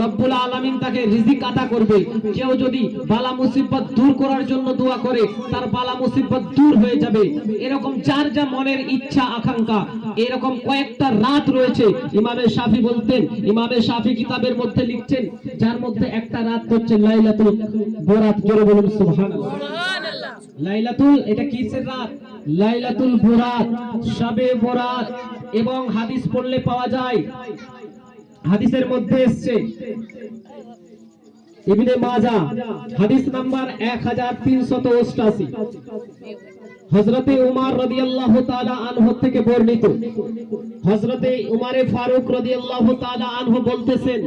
রব্বুল আলামিন তাকে রিজিক আতা করবে। কেউ যদি বালা মুসিবত দূর করার জন্য দোয়া করে তার বালা মুসিবত দূর হয়ে যাবে। এরকম যার যা মনের ইচ্ছা আকাঙ্ক্ষা, এরকম কয়েকটা রাত রয়েছে। ইমামে শাফি বলতেন, ইমামে শাফি কিতাবের মধ্যে লিখছেন, যার মধ্যে একটা রাত হচ্ছে লাইলাতুল বরাত। জোরে বলুন সুবহানাল্লাহ। লাইলাতুল, এটা কিসের রাত? লাইলাতুল বরাত, শবে বরাত। এবং হাদিস পড়লে পাওয়া যায়, হাদিসের মধ্যে এসেছে ইবনে মাজাহ হাদিস নাম্বার 1388, হযরতে উমর রাদিয়াল্লাহু তাআলা আনহু থেকে বর্ণিত। হযরতে উমরে ফারুক রাদিয়াল্লাহু তাআলা আনহু বলতেছেন,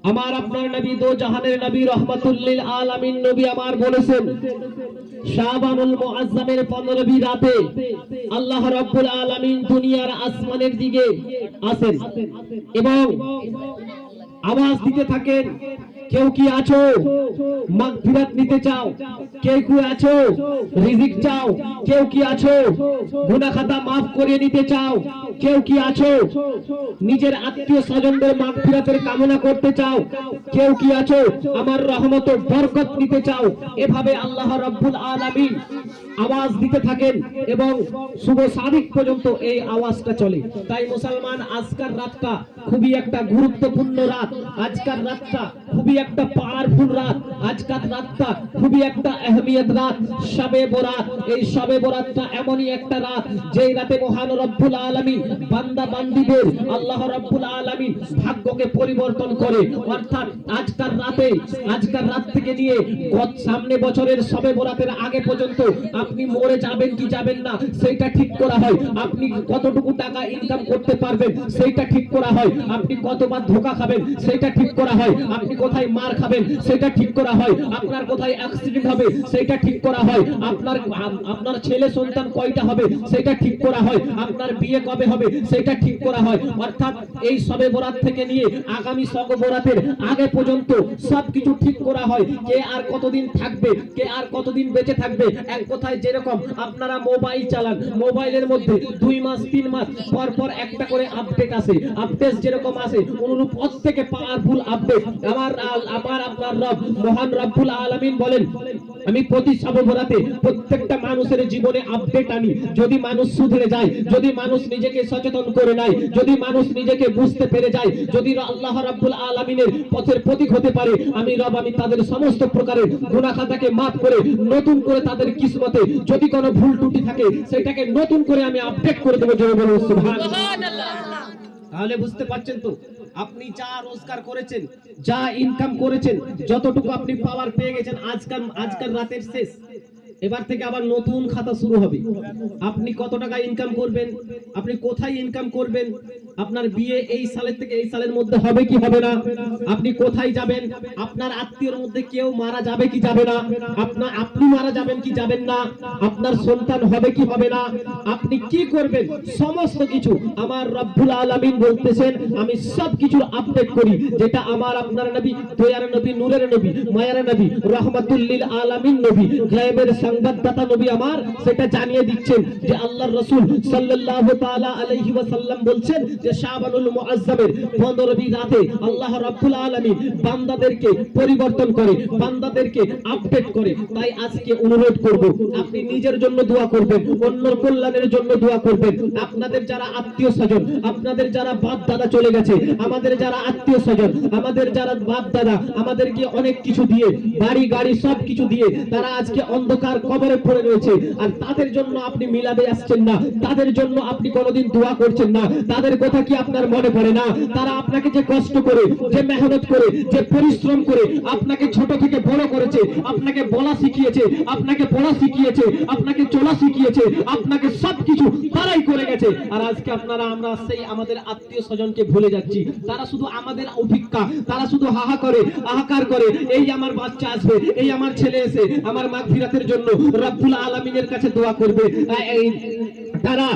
আমার আপনার নবী, দো জাহানের নবী, রহমাতুল লিল আলামিন নবী আমার বলেছেন, শাবানুল মুআজ্জামের 15वीं রাতে আল্লাহ রাব্বুল আলামিন দুনিয়ার আসমানের দিকে আসেন এবং আওয়াজ দিতে থাকেন, কেউ কি আছো মাগফিরাত নিতে চাও? কেউ কি আছো রিজিক চাও? কেউ কি আছো গুনাহ খাতা maaf করিয়ে নিতে চাও? কেউ কি আছো নিজের আত্মীয় স্বজনদের মাগফিরাতের কামনা করতে চাও? কেউ কি আছো আমার রহমত ও বরকত নিতে চাও? এভাবে আল্লাহ রাব্বুল আলামিন আওয়াজ দিতে থাকেন এবং শুভ সাদিক পর্যন্ত এই আওয়াজটা চলে। তাই মুসলমান, আজকের রাতটা খুবই একটা গুরুত্বপূর্ণ রাত, আজকের রাতটা খুবই একটা পাওয়ারফুল রাত, আজকের রাতটা খুবই একটা আহমিয়ত রাত, শবে বরাত। এই শবে বরাতটা এমনই একটা রাত যেই রাতে মহান রব্বুল আলামিন বান্দা বান্দীদের আল্লাহ রব্বুল আলামিন ভাগ্যকে পরিবর্তন করে। অর্থাৎ আজকের রাতে, আজকের রাত থেকে নিয়ে সামনে বছরের শবে বরাতের আগে পর্যন্ত আপনি মরে যাবেন কি যাবেন না সেইটা ঠিক করা হয়। আপনি কতটুকু টাকা ইনকাম করতে পারবেন সেইটা ঠিক করা হয়। আপনি কতবার ধোঁকা খাবেন সেইটা ঠিক করা হয়। আপনি কোথায় মার খাবেন সেটা ঠিক করা হয়। আপনার কোথায় অ্যাক্সিডেন্ট হবে সেটা ঠিক করা হয়। আপনার ছেলে সন্তান কয়টা হবে সেটা ঠিক করা হয়। আপনার বিয়ে কবে হবে সেটা ঠিক করা হয়। অর্থাৎ এই শবে বরাত থেকে নিয়ে আগামী শবে বরাতের আগে পর্যন্ত সবকিছু ঠিক করা হয়। কে আর কতদিন থাকবে, কে আর কতদিন বেঁচে থাকবে। এক কথায় যেরকম আপনারা মোবাইল চালান, মোবাইলের মধ্যে 2 মাস 3 মাস পর পর একটা করে আপডেট আসে। আপডেট যেরকম আসে অনুরূপ প্রত্যেকে পাওয়ারফুল আপডেট আমার আপনার রব মহান রব্বুল আলামিন বলেন, আমি প্রতি শবে বরাতে প্রত্যেকটা মানুষের জীবনে আপডেট আনি। যদি মানুষ শুধরে যায়, যদি মানুষ নিজেকে সচেতন করে নেয়, যদি মানুষ নিজেকে বুঝতে পেরে যায়, যদি আল্লাহ রাব্বুল আলামিনের পথের প্রতীক হতে পারে, আমি রব আমি তাদের সমস্ত প্রকারের গুনাহ খাতাকে maaf করে নতুন করে তাদের কিসমতে যদি কোনো ভুল ত্রুটি থাকে সেটাকে নতুন করে আমি আপডেট করে দেব। জোরে বলুন সুবহানাল্লাহ। তাহলে বুঝতে পারছেন তো, আপনি যা রোজগার করেছেন, যা ইনকাম করেছেন, যতটুকু আপনি পাওয়ার পেয়ে গেছেন, আজকাল রাতের শেষ, এবার থেকে আবার নতুন খাতা শুরু হবে। আপনি কত টাকা ইনকাম করবেন, আপনি কোথায় ইনকাম করবেন, আপনার বিয়ে এই সালের থেকে এই সালের মধ্যে হবে কি হবে না, আপনি কোথায় যাবেন, আপনার আত্মীয়র মধ্যে কেউ মারা যাবে কি যাবে না, আপনি মারা যাবেন কি যাবেন না, আপনার সন্তান হবে কি হবে না, আপনি কি করবেন, সমস্ত কিছু আমার রব্বুল আলামিন বলতেছেন আমি সব কিছুর আপডেট করি। যেটা আমার আপনার নবী, দয়ার নবী, নূরের নবী, মায়ার নবী, রহমাতুল লিল আলামিন নবী, গায়েবের সংবাদদাতা নবী আমার সেটা জানিয়ে দিচ্ছেন যে আল্লাহর রাসূল সাল্লাল্লাহু তাআলা আলাইহি ওয়াসাল্লাম বলছেন যে শাবানুল মুআজ্জামের 15वीं রাতে আল্লাহ রাব্বুল আলামিন বান্দাদেরকে পরিবর্তন করে, বান্দাদেরকে আপডেট করে। তাই আজকে অনুরোধ করব, আপনি নিজের জন্য দোয়া করবেন, অন্যের কল্যাণের জন্য দোয়া করবেন। আপনাদের যারা আত্মীয় স্বজন, আপনাদের যারা বাপ দাদা চলে গেছে, আমাদের যারা আত্মীয় স্বজন, আমাদের যারা বাপ দাদা আমাদেরকে অনেক কিছু দিয়ে, বাড়ি গাড়ি সব কিছু দিয়ে তারা আজকে অন্ধকার কবরে পড়ে রয়েছে, আর তাদের জন্য আপনি মিলাদে আসছেন না, তাদের জন্য আপনি কোনোদিন দোয়া করছেন না, তাদের কথা কি আপনার মনে পড়ে না? তারা আপনাকে যে কষ্ট করে, যে মেহনত করে, যে পরিশ্রম করে আপনাকে ছোট থেকে বড় করেছে, আপনাকে বলা শিখিয়েছে, আপনাকে পড়া শিখিয়েছে, আপনাকে চলা শিখিয়েছে, আপনাকে সবকিছু তারাই করে গেছে। আর আজকে আমরা সেই আমাদের আত্মীয় স্বজনকে ভুলে যাচ্ছি। তারা শুধু আমাদের অভিজ্ঞতা, তারা শুধু হাহাকার করে এই আমার বাচ্চা আসবে, এই আমার ছেলে এসে আমার মাগফিরাতের জন্য রব্বুল আলামিনের কাছে দোয়া করবে। তারা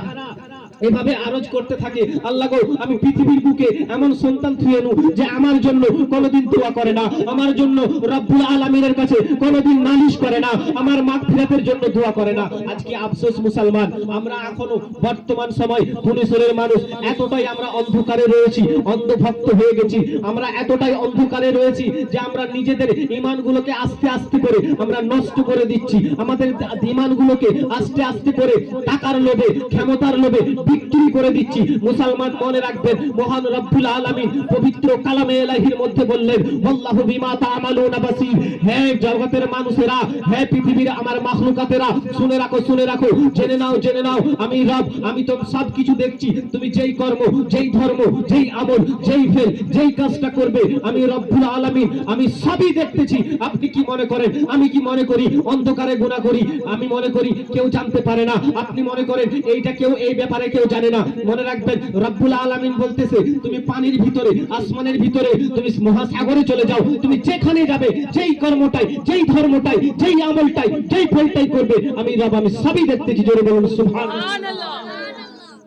এভাবে আরজ করতে থাকে, আল্লাহ গো আমি পৃথিবীর বুকে এমন সন্তান থুয়ে নু যে আমার জন্য কোনোদিন দোয়া করে না, আমার জন্য রব্বুল আলামিনের কাছে কোনোদিন নালিশ করে না, আমার মাগফিরাতের জন্য দোয়া করে না। আজকে আফসোস মুসলমান, আমরা এখনো বর্তমান সময় পুলিশের মানুষ এতটাই আমরা অন্ধকারে রয়েছি, অন্ধভক্ত হয়ে গেছি, আমরা এতটাই অন্ধকারে রয়েছি যে আমরা নিজেদের ঈমানগুলোকে আস্তে আস্তে করে আমরা নষ্ট করে দিচ্ছি, আমাদের ঈমানগুলোকে আস্তে আস্তে করে টাকার লোভে, ক্ষমতার লোভে বিক্রি করে দিচ্ছি। মুসলমান মনে রাখবেন, মহান রব্বুল আলামিন পবিত্র কালামে ইলাহির মধ্যে বললেন, আল্লাহু বিমা তা'মালুনা বাসীর। হে জগতের মানুষেরা, হে পৃথিবীর আমার মাখলুকাতেরা, শুনে রাখো, শুনে রাখো, জেনে নাও, জেনে নাও, আমি রব, আমি তো সব কিছু দেখছি। তুমি যেই কর্ম, যেই ধর্ম, যেই আমল, যেই ফেল, যেই কাজটা করবে, আমি রব্বুল আলামিন আমি সবই দেখতেছি। আপনি কি মনে করেন আমি কি মনে করি অন্ধকারে গুনাহ করি? আমি মনে করি কেউ জানতে পারে না, আপনি মনে করেন এইটা কেউ, এই ব্যাপারে কেউ জানে না। মনে রাখবেন রব্বুল আলামিন বলতেছে, তুমি পানির ভিতরে, আসমানের ভিতরে, তুমি মহাসাগরে চলে যাও, তুমি যেখানে যাবে, যেই কর্মটাই, যেই ধর্মটাই, যেই আমলটাই, যেই ফলটাই করবে, আমি রব আমি সবই দেখতেছি। জোরে বলুন সুবহানাল্লাহ।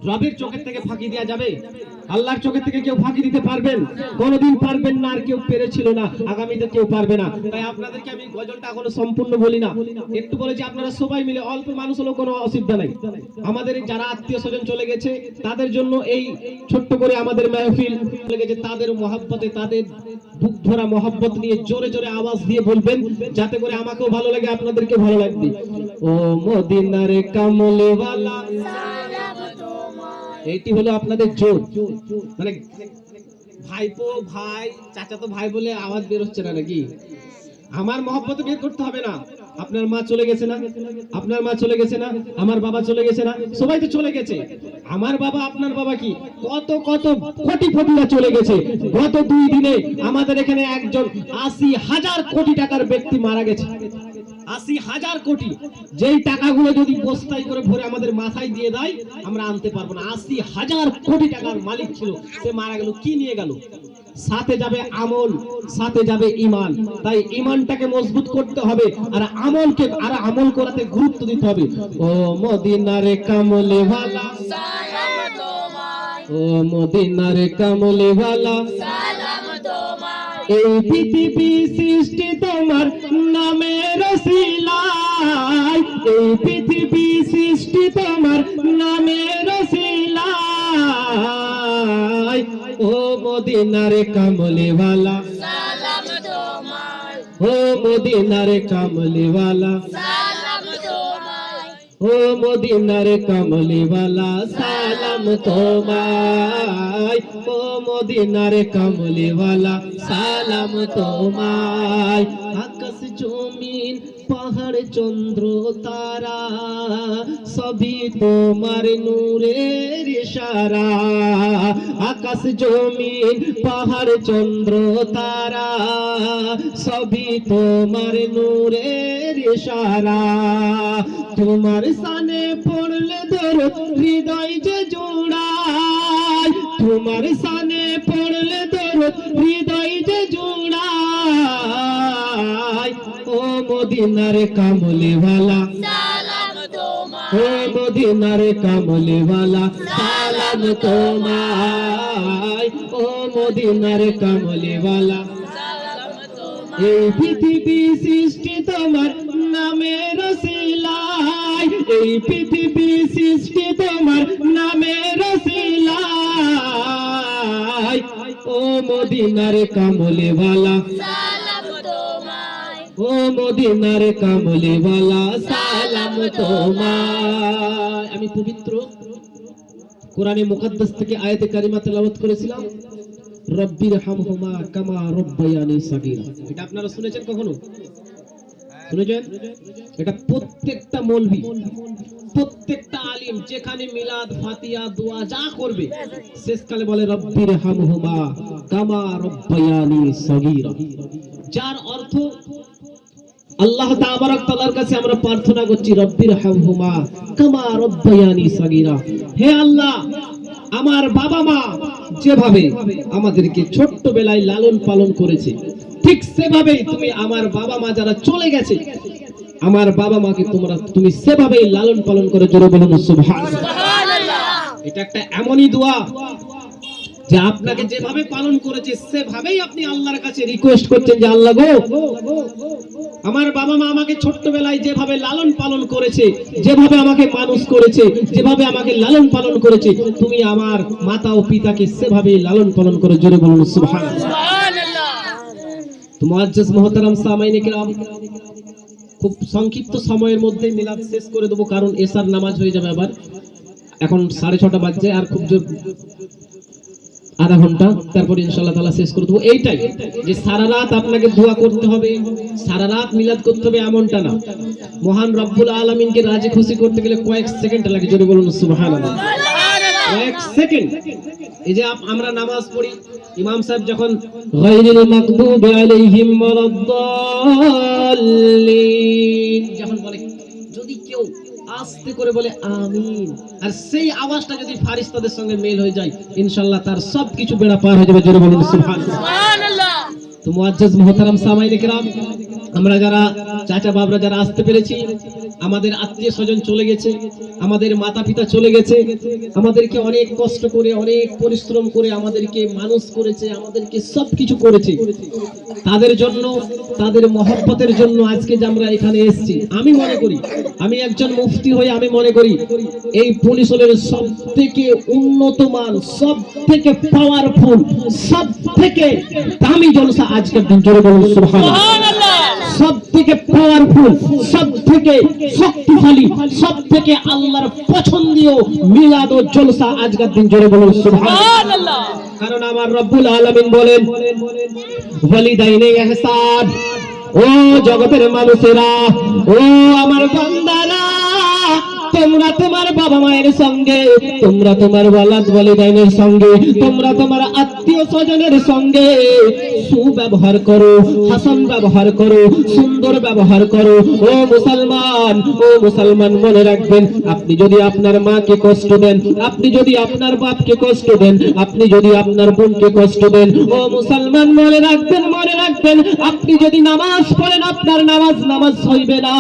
রবের চোখের থেকে ফাঁকি দেওয়া যাবে? আল্লাহর চোখের থেকে কেউ ফাঁকি দিতে পারবেন? কোনোদিন পারবেন না, আর কেউ পেরেছিল না, আগামীতে কেউ পারবে না। তাই আপনাদেরকে আমি গজলটা এখনো সম্পূর্ণ বলি না, একটু বলেছি, আপনারা সবাই মিলে, অল্প মানুষ হলেও কোনো অসুবিধা নাই, আমাদের যারা আত্মীয় স্বজন চলে গেছে তাদের জন্য এই ছোট্ট করে আমাদের মাহফিল চলে গেছে, তাদের মহব্বতে, তাদের বুক ভরা মহব্বত নিয়ে জোরে জোরে আওয়াজ দিয়ে বলবেন, যাতে করে আমাকেও ভালো লাগে, আপনাদেরকে ভালো লাগবে। ও মদিনার কামলিওয়ালা, এইটি হলো আপনাদের জোর। মানে ভাইপো, ভাই, চাচা তো ভাই বলে আওয়াজ বের হচ্ছে না নাকি? আমার মহব্বত বের করতে হবে না। আপনার মা চলে গেছে না, আপনার মা চলে গেছে না, আমার বাবা চলে গেছে না, সবাই তো চলে গেছে। আমার বাবা, আপনার বাবা কি কত কত কোটি কোটিরা চলে গেছে। গত 2 দিনে আমাদের এখানে একজন 80,000 কোটি টাকার ব্যক্তি মারা গেছে। 80,000 কোটি, যেই টাকাগুলো যদি বস্তায় করে ভরে আমাদের মাথায় দিয়ে দেয় আমরা আনতে পারবো না। 80,000 কোটি টাকার মালিক ছিল, সে মারা গেল, কি নিয়ে গেল? সাথে যাবে আমল, সাথে যাবে ঈমান। তাই ঈমানটাকে মজবুত করতে হবে, আর আমলকে, আর আমল করাতে গুরুত্ব দিতে হবে। ও মদিনার কামলে ওয়ালা সালাম তোমায়, ও মদিনার কামলে ওয়ালা সালাম তোমায়, এই পৃথিবী সৃষ্টি তোমার নামের ওসিলায়, এই পৃথিবী সৃষ্টি তোমার নামের ওসিলায়, ও মদিনার কামলে ওয়ালা সালাম তোমায়, ও মদিনার কামলে ওয়ালা সালাম তোমায়, ও মদিনার কামলে ওয়ালা সালাম তোমায়, ও মদিনার কামলে ওয়ালা সালাম তোমায়। আকাশ জমিন পাহাড় চন্দ্র তারা সবই তোমার নূরের ইশারা, আকাশ জমিন পাহাড় চন্দ্র তারা সবই তোমার নূরের ইশারা, তোমার সানে পড়লে দরুদ হৃদয় যে জোড়ায়, তোমার সানে পড়লে দরুদ হৃদয় যে জোড়ায়, ও মদিনার কামলে ওয়ালা সালাম তোমায়, ও মদিনার কামলে ওয়ালা সালাম তোমায়, ও মদিনার কামলে ওয়ালা সালাম তোমায়, এই পৃথিবী সৃষ্টি তোমার নামের ওসিলায়, এই পৃথিবী সৃষ্টি তোমার নামের ওসিলায়, ও মদিনার কামলে ওয়ালা সালাম তোমায়, ও মদিনার কামলে ওয়ালা সালাম তোমায়। আমি পবিত্র কোরআনে মুকদ্দাস থেকে আয়াতে কারিমা তেলাওয়াত করেছিলাম, রব্বির হামহুমা কামা রব্বায়ানি সগীরা। এটা আপনারা শুনেছেন কখনো? শুনেছেন? এটা প্রত্যেকটা মৌলভী, প্রত্যেকটা আলিম যেখানে মিলাদ, ফাতিহা, দোয়া যা করবে শেষকালে বলে রব্বির হামহুমা কামা রব্বায়ানি সগীরা, যার অর্থ আল্লাহ তাবারক তাআলার কাছে আমরা প্রার্থনা করছি, রব্বির হামহুমা কামা রব্বায়ানি সগীরা, হে আল্লাহ আমার বাবা মা যেভাবে আমাদেরকে ছোট্টবেলায় লালন পালন করেছে, ঠিক সেভাবেই তুমি আমার বাবা মা যারা চলে গেছে, আমার বাবা মাকে তুমি সেভাবেই লালন পালন করে। জোরে বলুন সুবহানাল্লাহ। এটা একটা এমনই দোয়া যে আপনাকে যেভাবে পালন করেছে সেভাবেই আপনি আল্লাহর কাছে রিকোয়েস্ট করছেন যে আল্লাহ গো, আমার বাবা মা আমাকে ছোট্টবেলায় যেভাবে লালন পালন করেছে, যেভাবে আমাকে মানুষ করেছে, যেভাবে আমাকে লালন পালন করেছে, তুমি আমার মাতা ও পিতাকে সেভাবে লালন পালন করে। জোরে বলুন সুবহানাল্লাহ। তো মুআজ্জাজ মুহতারাম সামাইনে কিরাম, খুব সংক্ষিপ্ত সময়ের মধ্যে মিলাদ শেষ করে দেবো, কারণ এশার নামাজ হয়ে যাবে আবার। এখন 6:30 বাজছে, আর খুব জোর আধা ঘন্টা, তারপর ইনশাআল্লাহ তাআলা শেষ করে দেবো। এইটাই যে সারা রাত আপনাকে দোয়া করতে হবে, সারা রাত মিলাদ করতে হবে এমনটা না। মহান রব্বুল আলামিনকে রাজি খুশি করতে গেলে কয়েক সেকেন্ড লাগে। জোরে বলুন সুবহানাল্লাহ। কয়েক সেকেন্ড। এই যে আমরা নামাজ পড়ি, ইমাম সাহেব যখন গায়রিল মাগদুবি আলাইহিম ওয়ালাদ-দাল্লিন যখন বলে, যদি কেউ আস্তে করে বলে আমিন, আর সেই আওয়াজটা যদি ফারিস্তাদের সঙ্গে মেল হয়ে যায়, ইনশাআল্লাহ তার সবকিছু বেড়া পার হয়ে যাবে। জোরে বলুন সুবহানাল্লাহ। তো মুআজ্জাজ মুহতারাম সামাইনে কিরাম, আমরা যারা চাচা বাবরা যারা আসতে পেরেছি, আমাদের আত্মীয় স্বজন চলে গেছে, আমাদের মাতা পিতা চলে গেছে, আমাদেরকে অনেক কষ্ট করে অনেক পরিশ্রম করে আমাদেরকে মানুষ করেছে, আমাদেরকে সবকিছু করেছে, তাদের জন্য, তাদের মহব্বতের জন্য আজকে যে আমরা এখানে এসেছি, আমি মনে করি, আমি একজন মুফতি হয়ে আমি মনে করি এই পুলিশের সব থেকে উন্নত মান, সব থেকে পাওয়ারফুল, সব থেকে দামি জলসা আজকের দিন। জোরে বলুন সুবহানাল্লাহ। সব থেকে পাওয়ারফুল, সব থেকে শক্তিশালী, সব থেকে আল্লাহর পছন্দীয় মিলাদ ও জলসা আজকের দিন। জোরে বলুন সুবহানাল্লাহ। কারণ আমার রব্বুল আলামিন বলেন, ওয়ালিদাইনে ইহসান, ও জগতের মানুষেরা, ও আমার বান্দারা, তোমরা তোমার বাবা মায়ের সঙ্গে, তোমরা তোমার ওয়ালাদ ওয়ালিদাইনের সঙ্গে, তোমরা তোমার আত্মীয় স্বজনের সঙ্গে সুব্যবহার করো, হাসান ব্যবহার করো, সুন্দর ব্যবহার করো। ও মুসলমান, ও মুসলমান, মনে রাখবেন, আপনি যদি আপনার মাকে কষ্ট দেন, আপনি যদি আপনার বাপকে কষ্ট দেন, আপনি যদি আপনার বোনকে কষ্ট দেন, ও মুসলমান মনে রাখবেন, মনে রাখবেন, আপনি যদি নামাজ পড়েন আপনার নামাজ হইবে না।